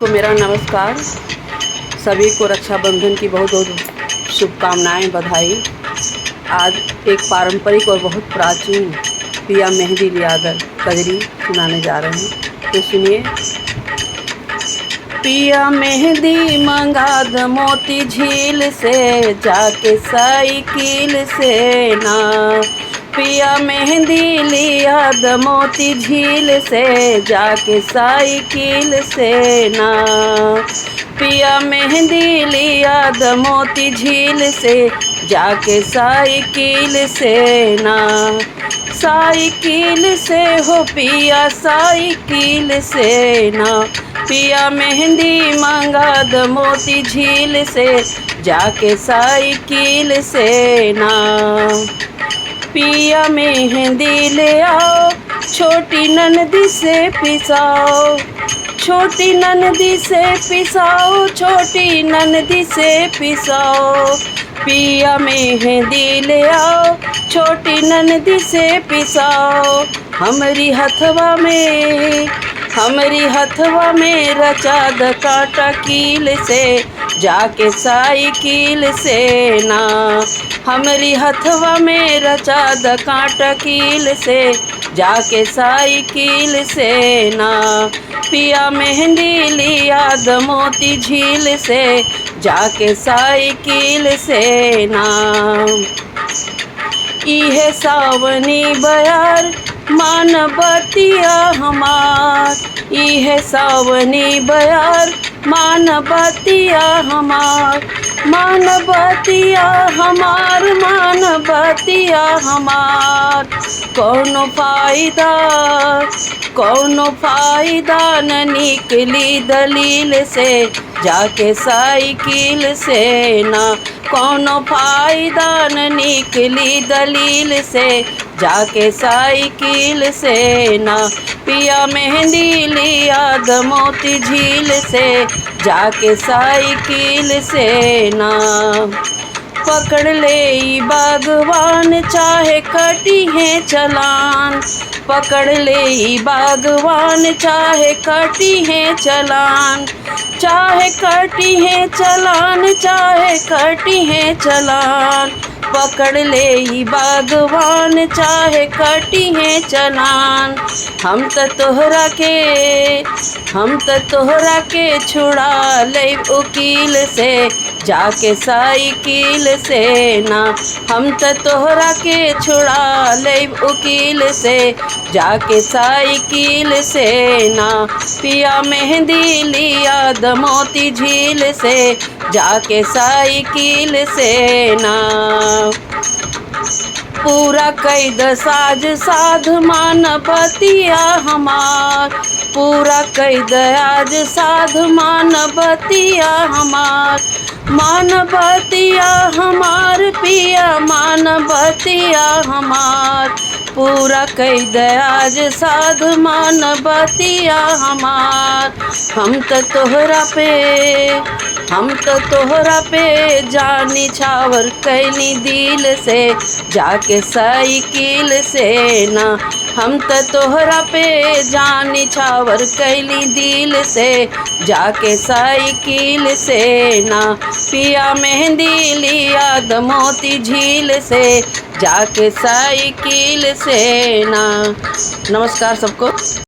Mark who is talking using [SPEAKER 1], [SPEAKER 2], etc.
[SPEAKER 1] तो मेरा नमस्कार। सभी को रक्षाबंधन की बहुत बहुत शुभकामनाएं, बधाई। आज एक पारंपरिक और बहुत प्राचीन पिया मेहंदी लियाकर कजरी सुनाने जा रहे हैं, तो सुनिए। पिया मेहंदी मंगा द मोती झील से, जाके साइकिल से ना। पिया मेहंदी लिया द मोती झील से, जाके साइकिल से ना। पिया मेहंदी लिया द मोती झील से, जाके साइकिल से ना। साइकिल से हो पिया, साइकिल से ना। पिया मेहंदी मंगा द मोती झील से, जाके साइकिल से ना। पिया मेहंदी ले आओ, छोटी ननदी से पिसाओ। छोटी ननदी से पिसाओ, छोटी ननदी से पिसाओ। पिया मेहंदी ले आओ, छोटी ननदी से पिसाओ। हमरी हथवा में रचा द कांटा कील से, जाके साइकिल से ना। हमरी हथवा में रचा द कांटा कील से, जाके साइकिल से ना। पिया मेहंदी लिया द मोती झील से, जाके साइकिल से ना। इहे सावनी बयार मान बतिया हमार। इहे सावनी बयार मान बतिया हमार। मान बतिया हमार, मान बतिया हमार। कौनो फायदा न निकली दलील से, जाके साइकिल से ना। कौनो फायदा न निकली दलील से, जाके साइकिल से ना। पिया मेहंदी लिया द मोती झील से, जाके साइकिल से ना। पकड़ ले ई बागवान, चाहे कटी है चलान। पकड़ ले ई बागवान, चाहे कटी है चलान। चाहे कटी है चलान, चाहे कटी है चलान। पकड़ ले ई बागवान, चाहे कटी है चलान। हम त तोहरा के छुड़ा ले उकील से, जाके साइकिल से ना। हम त तोहरा के छुड़ा ले उकील से, जाके साइकिल से ना। पिया मेहंदी लिया द मोती झील से, जाके साइकिल से ना। पूरा कैद साज साध मान बतिया हमार। पूरा कैद आज साध मान बतिया हमार। मान बतिया हमार पिया, मान बतिया हमार। पूरा कैद आज साध मान बतिया हमार। हम तो तोहरा पे जानी छावर कैली दिल से, जाके साइकिल से ना। हम तो तोहरा पे जानी छावर कैली दिल से, जाके साइकिल से ना। पिया मेहंदी लिया द मोती झील से, जाके साइकिल से ना। नमस्कार सबको।